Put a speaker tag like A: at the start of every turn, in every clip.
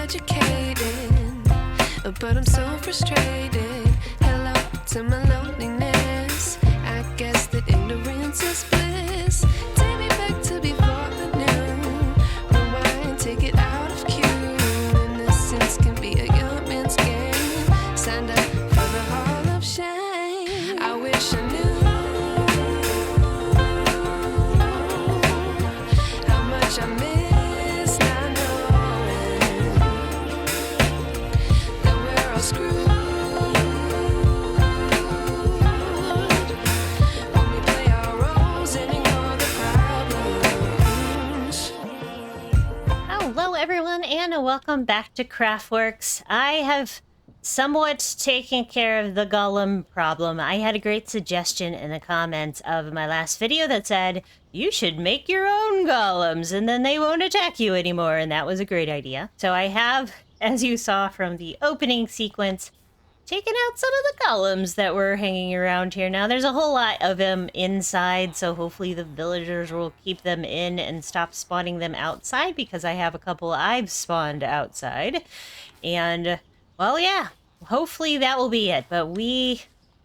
A: educated, but I'm so frustrated. Hello to my loneliness. I guess that ignorance is bliss. Take me back to before the new. Rewind, take it out of cue. Innocence can be a young man's game. Signed up for the hall of shame. I wish I knew how much I miss not knowing that we're all screwed when we play our roles and ignore the problems.
B: Hello everyone and welcome back to CraftWorks. I have somewhat taken care of the golem problem. I had a great suggestion in the comments of my last video that said, you should make your own golems and then they won't attack you anymore, and that was a great idea. So I have, as you saw from the opening sequence, taken out some of the golems that were hanging around here. Now there's a whole lot of them inside, so hopefully the villagers will keep them in and stop spawning them outside, because I have a couple I've spawned outside. And, well, yeah, hopefully that will be it. But we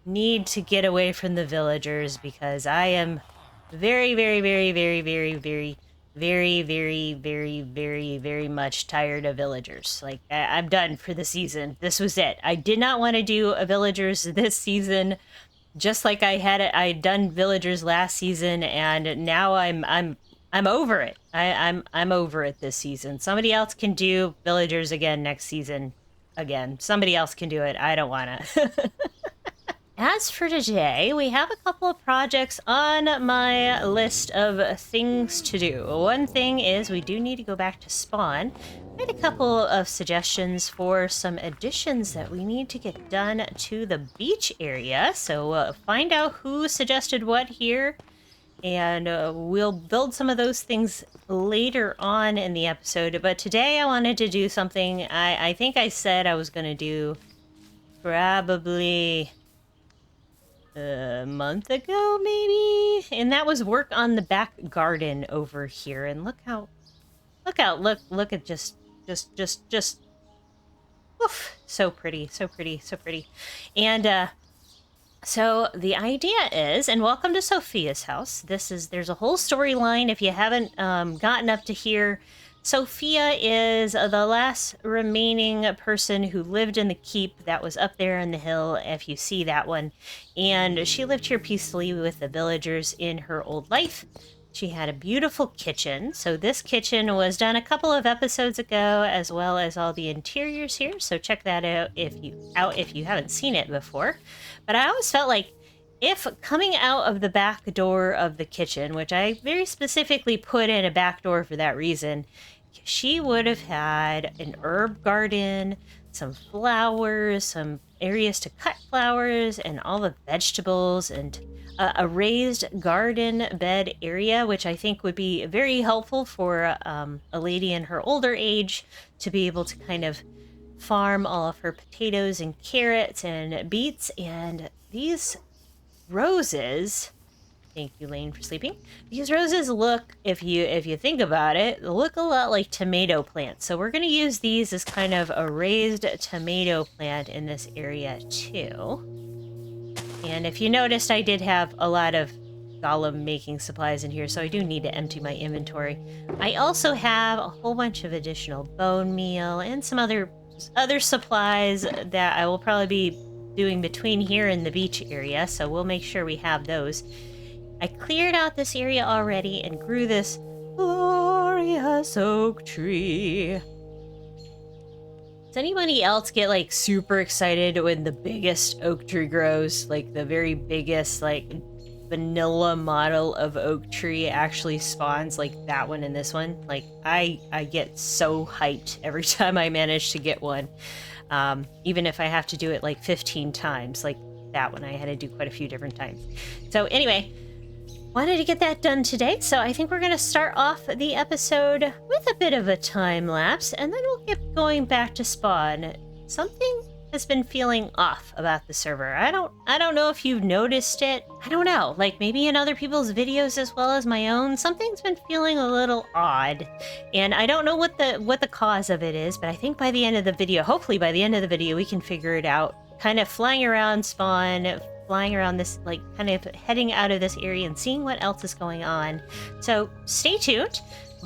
B: need to get away from the villagers, because I am very, very, very, very, very, very, very, very, very, very, very much tired of villagers. Like, I'm done for the season. This was it. I did not want to do a villagers this season, just like I'd done villagers last season, and now I'm over it. I'm over it this season. Somebody else can do villagers again next season. Again, somebody else can do it. I don't want to. As for today, we have a couple of projects on my list of things to do. One thing is we do need to go back to spawn. I had a couple of suggestions for some additions that we need to get done to the beach area. So find out who suggested what here, and we'll build some of those things later on in the episode. But today I wanted to do something I think I said I was going to do probably a month ago, maybe, and that was work on the back garden over here. And look at just oof, so pretty. And so the idea is, and welcome to Sophia's house. There's a whole storyline if you haven't gotten up to here. Sophia is the last remaining person who lived in the keep that was up there in the hill, if you see that one. And she lived here peacefully with the villagers in her old life. She had a beautiful kitchen. So this kitchen was done a couple of episodes ago, as well as all the interiors here. So check that out if you haven't seen it before. But I always felt like, if coming out of the back door of the kitchen, which I very specifically put in a back door for that reason, she would have had an herb garden, some flowers, some areas to cut flowers, and all the vegetables, and a raised garden bed area, which I think would be very helpful for a lady in her older age to be able to kind of farm all of her potatoes and carrots and beets. And these roses, thank you, Lane, for sleeping. These roses look, if you think about it, look a lot like tomato plants. So we're going to use these as kind of a raised tomato plant in this area too. And if you noticed, I did have a lot of golem making supplies in here, so I do need to empty my inventory. I also have a whole bunch of additional bone meal and some other supplies that I will probably be doing between here and the beach area, so we'll make sure we have those. I cleared out this area already and grew this glorious oak tree. Does anybody else get like super excited when the biggest oak tree grows? Like the very biggest, like vanilla model of oak tree actually spawns, like that one and this one. Like I get so hyped every time I manage to get one. Even if I have to do it like 15 times, like that one I had to do quite a few different times. So anyway, wanted to get that done today, so I think we're going to start off the episode with a bit of a time lapse, and then we'll get going back to spawn. Something has been feeling off about the server. I don't know if you've noticed it. I don't know. Like maybe in other people's videos as well as my own, something's been feeling a little odd. And I don't know what the cause of it is, but I think by the end of the video, hopefully by the end of the video, we can figure it out. Kind of flying around spawn, flying around this, like kind of heading out of this area and seeing what else is going on. So stay tuned.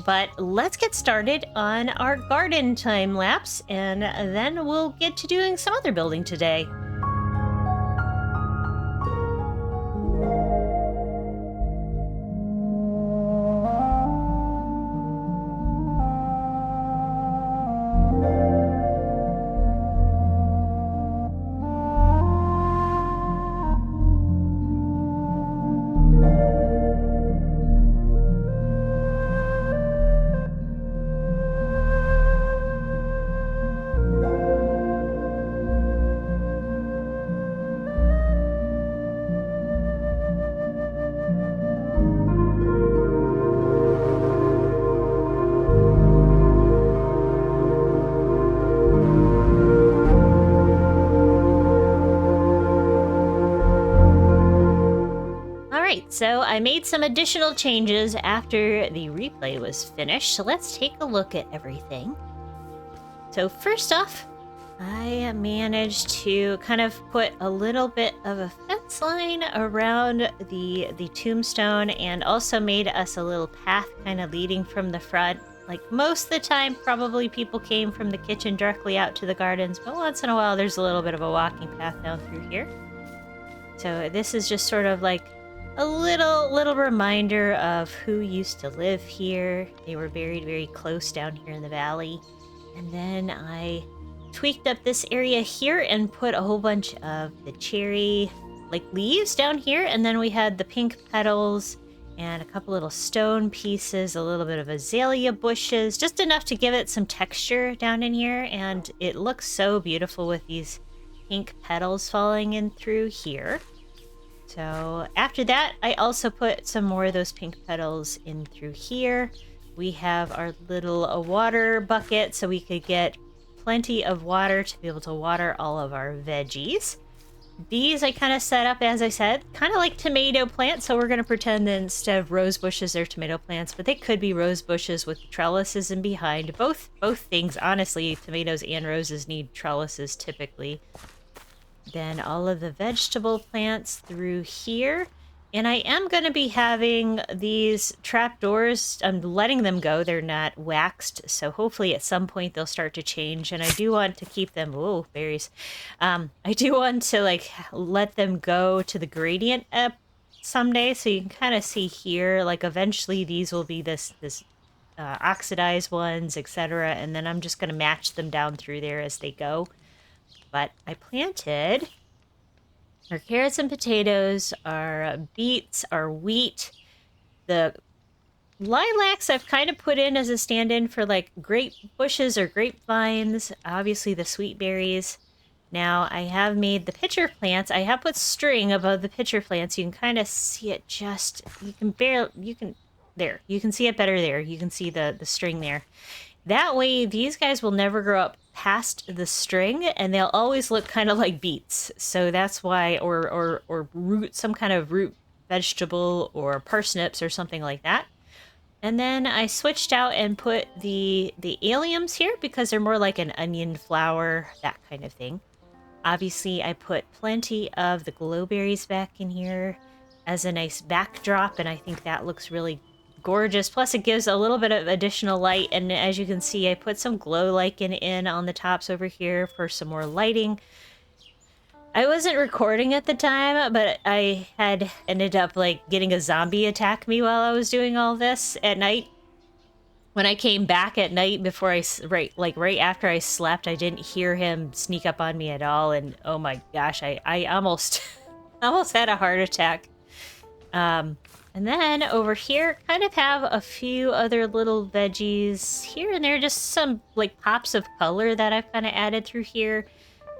B: But let's get started on our garden time lapse, and then we'll get to doing some other building today. So I made some additional changes after the replay was finished, so let's take a look at everything. So first off, I managed to kind of put a little bit of a fence line around the tombstone, and also made us a little path kind of leading from the front. Like most of the time, probably people came from the kitchen directly out to the gardens, but once in a while there's a little bit of a walking path down through here. So this is just sort of like a little reminder of who used to live here. They were buried very close down here in the valley. And then I tweaked up this area here and put a whole bunch of the cherry leaves down here, and then we had the pink petals and a couple little stone pieces, a little bit of azalea bushes, just enough to give it some texture down in here, and it looks so beautiful with these pink petals falling in through here. So after that, I also put some more of those pink petals in through here. We have our little water bucket, so we could get plenty of water to be able to water all of our veggies. These I kind of set up, as I said, kind of like tomato plants, so we're going to pretend that instead of rose bushes, they're tomato plants, but they could be rose bushes with trellises in behind. Both things, honestly, tomatoes and roses need trellises typically. Then all of the vegetable plants through here. And I am going to be having these trapdoors. I'm letting them go. They're not waxed, so hopefully at some point they'll start to change. And I do want to keep them... Whoa, berries. I do want to let them go to the gradient someday. So you can kind of see here, eventually these will be this oxidized ones, etc. And then I'm just going to match them down through there as they go. But I planted our carrots and potatoes, our beets, our wheat. The lilacs I've kind of put in as a stand-in for grape bushes or grapevines. Obviously the sweet berries. Now I have made the pitcher plants. I have put string above the pitcher plants. You can kind of see it you can see it better there. You can see the string there. That way, these guys will never grow up past the string, and they'll always look kind of like beets. So that's why, or some kind of root vegetable, or parsnips, or something like that. And then I switched out and put the alliums here because they're more like an onion flower, that kind of thing. Obviously, I put plenty of the glowberries back in here as a nice backdrop, and I think that looks really gorgeous. Plus it gives a little bit of additional light, and as you can see, I put some glow lichen in on the tops over here for some more lighting. I wasn't recording at the time, but I had ended up getting a zombie attack me while I was doing all this at night. When I came back at night before right after I slept, I didn't hear him sneak up on me at all, and oh my gosh, I almost had a heart attack. And then over here, kind of have a few other little veggies here and there, just some pops of color that I've kind of added through here.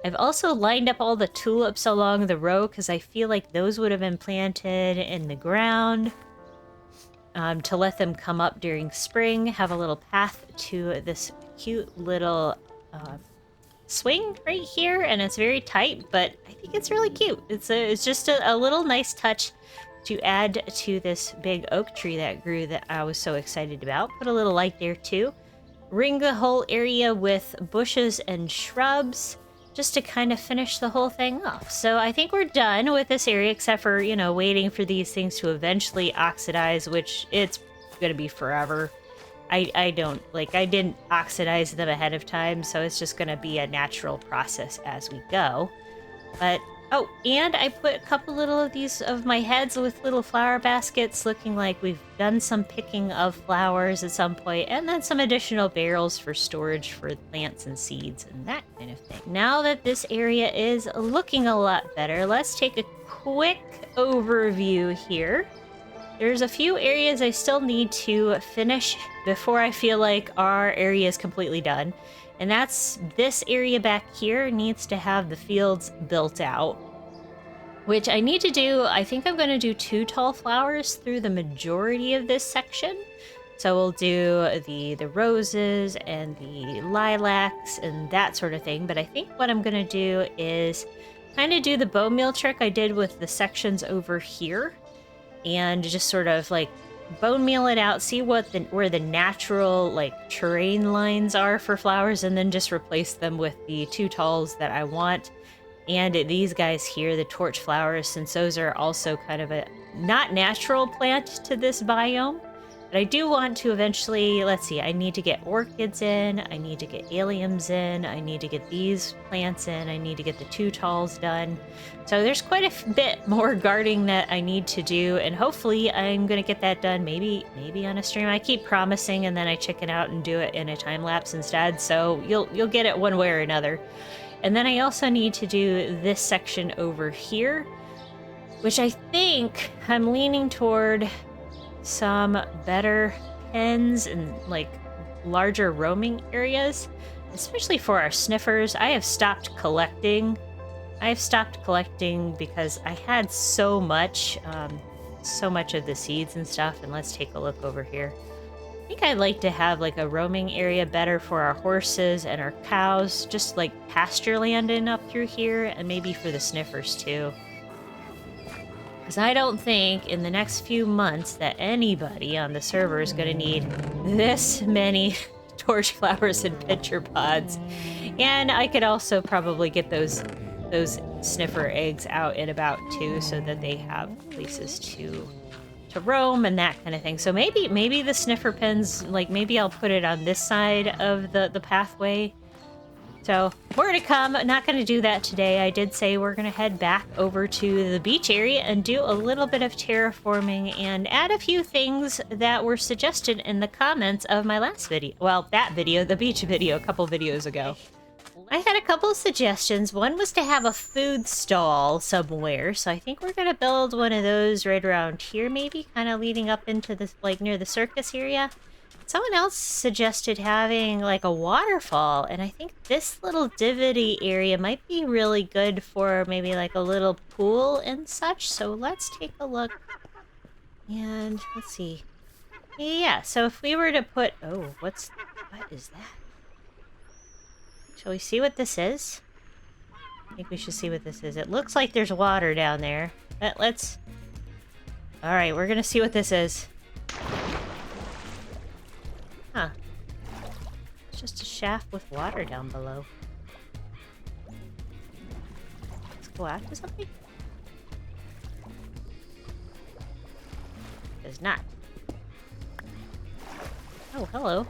B: I've also lined up all the tulips along the row because I feel like those would have been planted in the ground to let them come up during spring. Have a little path to this cute little swing right here, and it's very tight, but I think it's really cute. It's just a little nice touch to add to this big oak tree that grew that I was so excited about. Put a little light there too. Ring the whole area with bushes and shrubs just to kind of finish the whole thing off. So I think we're done with this area, except for, you know, waiting for these things to eventually oxidize, which it's gonna be forever. I didn't oxidize them ahead of time, so it's just gonna be a natural process as we go. But oh, and I put a couple little of these of my heads with little flower baskets, looking like we've done some picking of flowers at some point, and then some additional barrels for storage for plants and seeds and that kind of thing. Now that this area is looking a lot better, let's take a quick overview here. There's a few areas I still need to finish before I feel like our area is completely done. And that's this area back here needs to have the fields built out, which I need to do. I think I'm going to do 2 tall flowers through the majority of this section. So we'll do the roses and the lilacs and that sort of thing. But I think what I'm going to do is kind of do the bone meal trick I did with the sections over here, and just sort of like bone meal it out, see where the natural like terrain lines are for flowers, and then just replace them with the 2 talls that I want. And these guys here, the torch flowers, since those are also kind of a not natural plant to this biome. But I do want to eventually, let's see, I need to get orchids in, I need to get alliums in, I need to get these plants in, I need to get the 2 talls done. So there's quite a bit more gardening that I need to do, and hopefully I'm going to get that done maybe on a stream. I keep promising and then I chicken out and do it in a time lapse instead, so you'll get it one way or another. And then I also need to do this section over here, which I think I'm leaning toward some better pens and like larger roaming areas, especially for our sniffers. I have stopped collecting because I had so much of the seeds and stuff. And let's take a look over here. I think I'd like to have like a roaming area better for our horses and our cows, just like pasture land in up through here, and maybe for the sniffers too. Because I don't think in the next few months that anybody on the server is going to need this many torch flowers and pitcher pods. And I could also probably get those sniffer eggs out and about too, so that they have places to roam and that kind of thing. So maybe the sniffer pens, like maybe I'll put it on this side of the pathway. So, more to come. Not going to do that today. I did say we're going to head back over to the beach area and do a little bit of terraforming and add a few things that were suggested in the comments of my last video. Well, that video, the beach video, a couple videos ago. I had a couple of suggestions. One was to have a food stall somewhere, so I think we're going to build one of those right around here, maybe, kind of leading up into this, like, near the circus area. Someone else suggested having like a waterfall, and I think this little divot-y area might be really good for maybe like a little pool and such. So let's take a look. And let's see. Yeah, so if we were to put... Oh, what is that? Shall we see what this is? I think we should see what this is. It looks like there's water down there. Let's... Alright, we're gonna see what this is. Huh. It's just a shaft with water down below. Let's go after something? Does not. Oh, hello.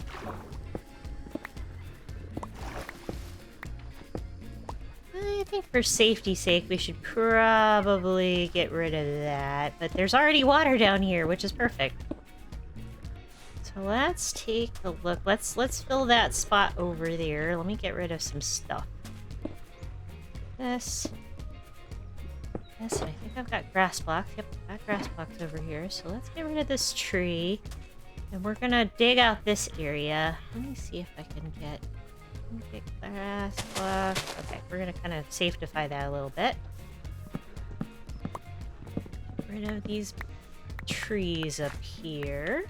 B: I think for safety's sake, we should probably get rid of that. But there's already water down here, which is perfect. So let's take a look. Let's fill that spot over there. Let me get rid of some stuff. This, and I think I've got grass blocks. Yep, I've got grass blocks over here. So let's get rid of this tree. And we're gonna dig out this area. Let me see if I can get grass blocks. Okay, we're gonna kind of safetify that a little bit. Get rid of these trees up here.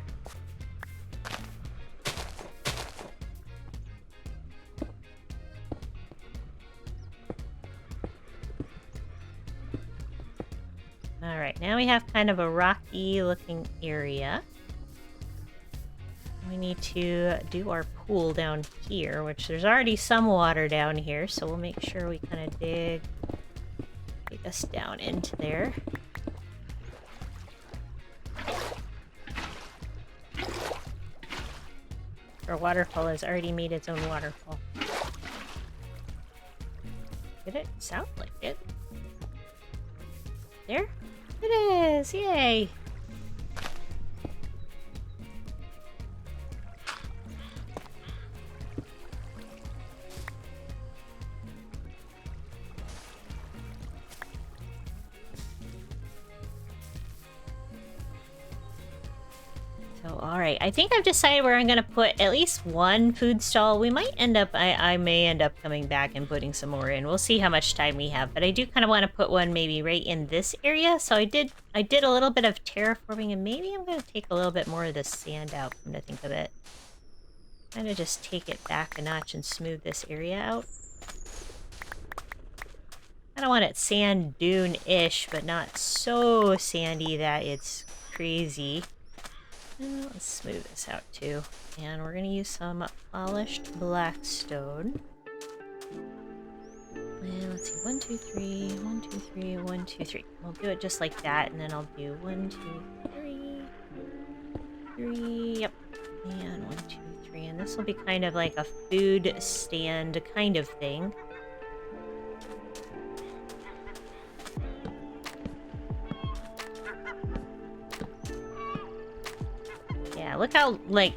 B: All right, now we have kind of a rocky looking area. We need to do our pool down here, which there's already some water down here, so we'll make sure we kind of dig us down into there. Our waterfall has already made its own waterfall. Did it sound like it? There? It is! Yay! Alright, I think I've decided where I'm going to put at least one food stall. We might end up, I may end up coming back and putting some more in. We'll see how much time we have, but I do kind of want to put one maybe right in this area. So I did a little bit of terraforming, and maybe I'm going to take a little bit more of this sand out, come to think of it. Kind of just take it back a notch and smooth this area out. I don't want it sand dune-ish, but not so sandy that it's crazy. And let's smooth this out too. And we're going to use some polished blackstone. And let's see, 1, 2, 3, 1, 2, 3, 1, 2, 3. We'll do it just like that, and then I'll do 1, 2, 3, 3, yep. And 1, 2, 3. And this will be kind of like a food stand kind of thing. Look how, like,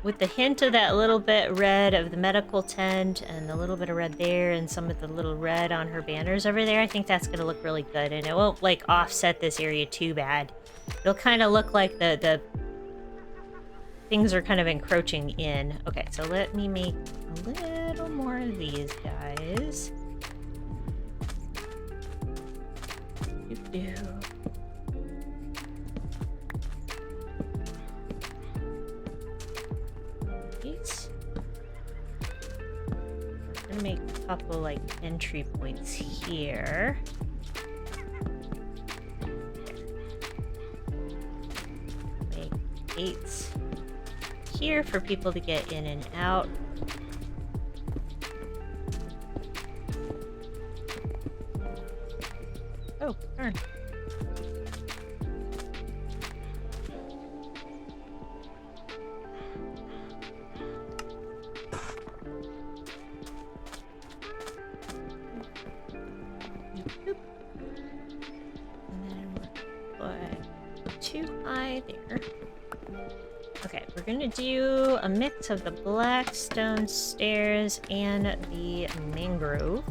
B: with the hint of that little bit red of the medical tent and the little bit of red there and some of the little red on her banners over there, I think that's going to look really good. And it won't, like, offset this area too bad. It'll kind of look like the things are kind of encroaching in. Okay, so let me make a little more of these guys. Doo-doo. Make a couple like entry points here. Make gates here for people to get in and out. Oh, darn. Gonna do a mix of the blackstone stairs and the mangrove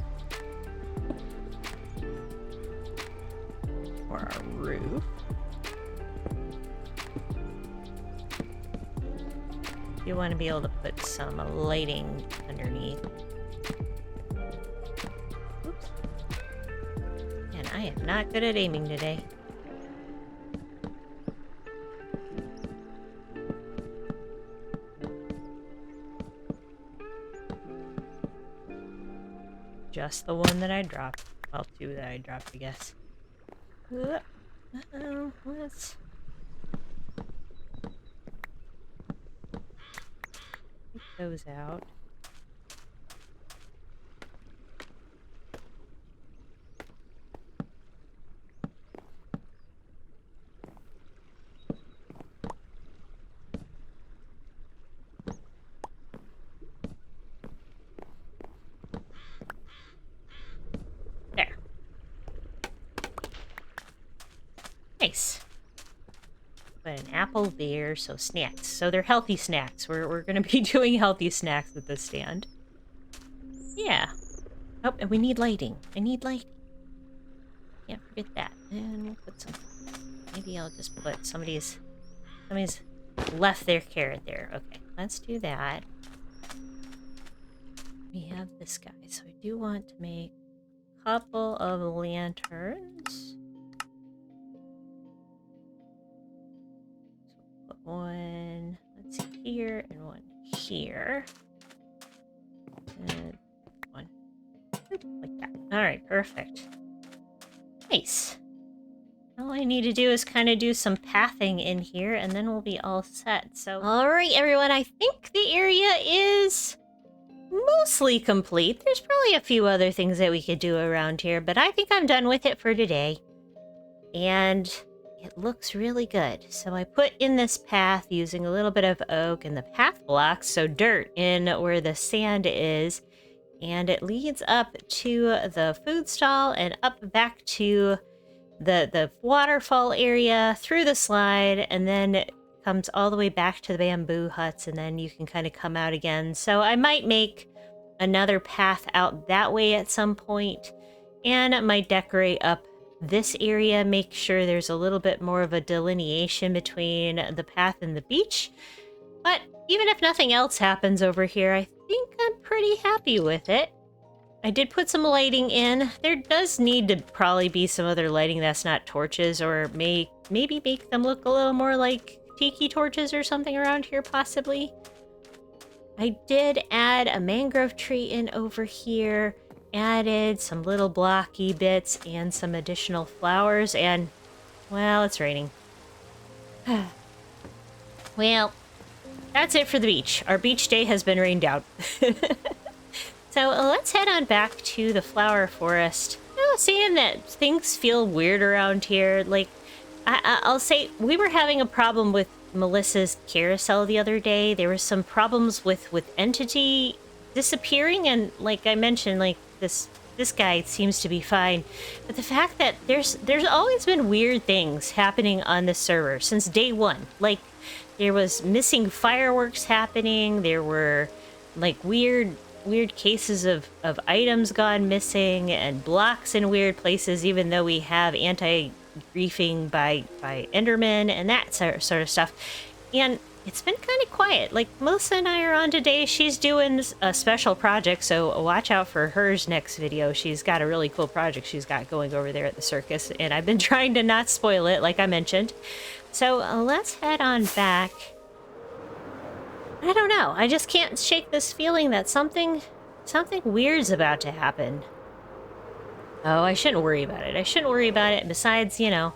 B: for our roof. You want to be able to put some lighting underneath. Oops. And I am not good at aiming today. Just the one that I dropped. Well, two that I dropped, I guess. Uh-oh, let's take those out. Nice. Put an apple there, so snacks. So they're healthy snacks. We're going to be doing healthy snacks with this stand. Yeah. Oh, and we need lighting. I need lighting. Can't forget that. And we'll put some... Maybe I'll just put somebody's left their carrot there. Okay, let's do that. We have this guy, so I do want to make a couple of lanterns. One, let's see, here, and one here. And one like that. Alright, perfect. Nice. All I need to do is kind of do some pathing in here, and then we'll be all set. So, all right, everyone, I think the area is mostly complete. There's probably a few other things that we could do around here, but I think I'm done with it for today. And it looks really good. So I put in this path using a little bit of oak and the path blocks, so dirt in where the sand is. And it leads up to the food stall and up back to the waterfall area, through the slide, and then it comes all the way back to the bamboo huts, and then you can kind of come out again. So I might make another path out that way at some point, and I might decorate up this area, make sure there's a little bit more of a delineation between the path and the beach. But even if nothing else happens over here, I think I'm pretty happy with it. I did put some lighting in. There does need to probably be some other lighting that's not torches, or maybe make them look a little more like tiki torches or something around here, possibly. I did add a mangrove tree in over here, added some little blocky bits and some additional flowers, and, well, it's raining. Well, that's it for the beach. Our beach day has been rained out. So let's head on back to the flower forest. Seeing that things feel weird around here, like, I'll say we were having a problem with Melissa's carousel the other day. There were some problems with entity disappearing, and like I mentioned, like this guy seems to be fine. But the fact that there's always been weird things happening on the server since day one. Like, there was missing fireworks happening. There were like weird cases of items gone missing and blocks in weird places, even though we have anti-griefing by Enderman and that sort of stuff. And it's been kind of quiet. Like, Melissa and I are on today. She's doing a special project, so watch out for hers next video. She's got a really cool project she's got going over there at the circus, and I've been trying to not spoil it, like I mentioned. So let's head on back. I don't know. I just can't shake this feeling that something weird's about to happen. Oh, I shouldn't worry about it. I shouldn't worry about it. Besides, you know,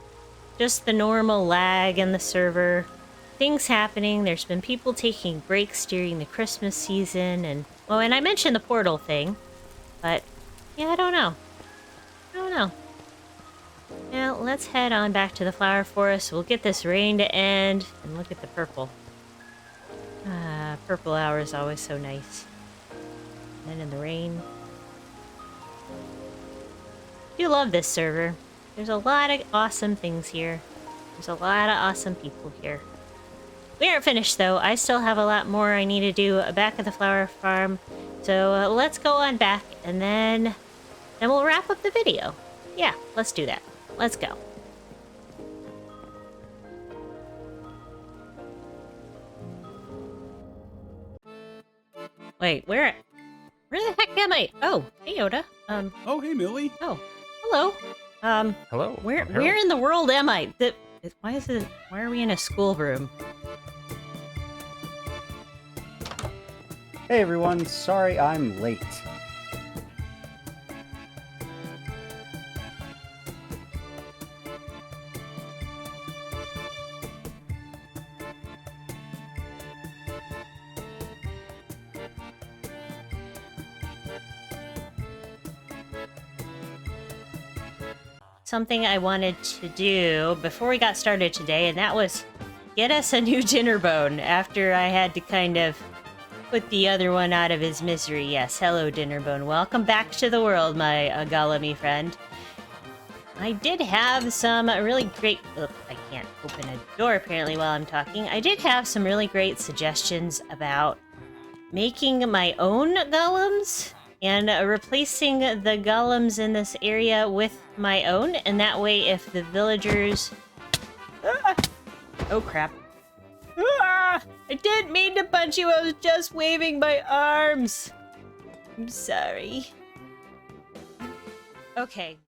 B: just the normal lag in the server. Things happening. There's been people taking breaks during the Christmas season, and, well, and I mentioned the portal thing, but yeah, I don't know. Now, let's head on back to the flower forest. We'll get this rain to end, and look at the purple. Purple hour is always so nice. And in the rain. You love this server. There's a lot of awesome things here. There's a lot of awesome people here. We aren't finished, though. I still have a lot more I need to do back at the flower farm. So let's go on back, and then we'll wrap up the video. Yeah, let's do that. Let's go. Wait, where the heck am I? Oh, hey Yoda.
C: Oh, hey Millie.
B: Oh, hello.
D: Hello.
B: Where in the world am I? Why are we in a schoolroom?
D: Hey everyone, sorry I'm late.
B: Something I wanted to do before we got started today, and that was get us a new dinner bone after I had to kind of put the other one out of his misery. Yes, hello dinner bone. Welcome back to the world, my golemy friend. I did have some really great... Ugh, I can't open a door apparently while I'm talking. I did have some really great suggestions about making my own golems and replacing the golems in this area with my own, and that way if the villagers... Oh crap. I didn't mean to punch you, I was just waving my arms. I'm sorry. Okay.